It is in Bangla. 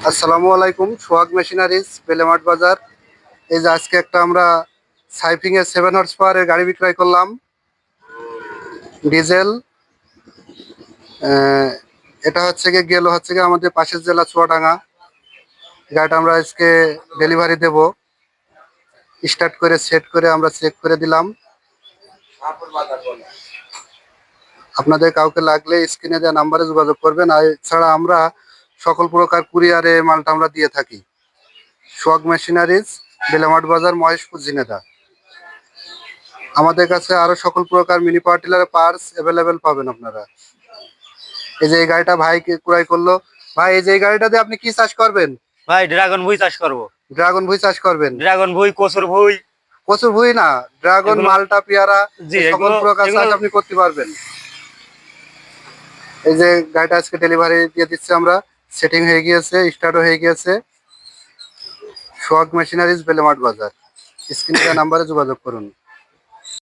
আসসালামু আলাইকুম। সোহাগ মেশিনারিজ, বেলেমাট বাজার। এই যে আজকে একটা আমরা সাইফিং এর 7 হর্স পাওয়ারের গাড়ি বিক্রয় করলাম, ডিজেল। এটা হচ্ছে গিয়ে আমাদের পাশের জেলা চুয়াডাঙ্গা। গাড়িটা আমরা আজকে ডেলিভারি দেব। স্টার্ট করে সেট করে আমরা চেক করে দিলাম। আপনাদের কাউকে লাগলে স্ক্রিনে দেওয়া নাম্বারে যোগাযোগ করবেন। আর এছাড়া আমরা সকল প্রকার কুরিয়ারে মালটা আমরা দিয়ে থাকি। সোহাগ মেশিনারিজ, বেলেমাট বাজার, মহেশপুর, ঝিনেদা। আমাদের কাছে আরো সকল প্রকার মিনি পাওয়ার টিলারের পার্টস অ্যাভেলেবেল পাবেন আপনারা। এই যে এই গাড়িটা ভাই ক্রয় করলো। ভাই, এই যে এই গাড়িটা দিয়ে আপনি কি চাষ করবেন? ভাই ড্রাগন ভুঁই চাষ করবো। ড্রাগন ভুঁই চাষ করবেন? ড্রাগন ভুঁই, কচুর ভুঁই। কচুর ভুঁই না, ড্রাগন, এগুলো মালটা, পেয়ারা, জি, এই সকল এগুলো প্রকার চাষ এগুলো আপনি করতে পারবেন। এই যে গাড়িটা আজকে ডেলিভারি দিয়ে দিচ্ছি আমরা। সেটিং হয়ে গিয়েছে, স্টার্টও হয়ে গিয়েছে। সোহাগ মেশিনারিজ, বেলেমাট বাজার। স্ক্রিনে নাম্বারে যোগাযোগ করুন।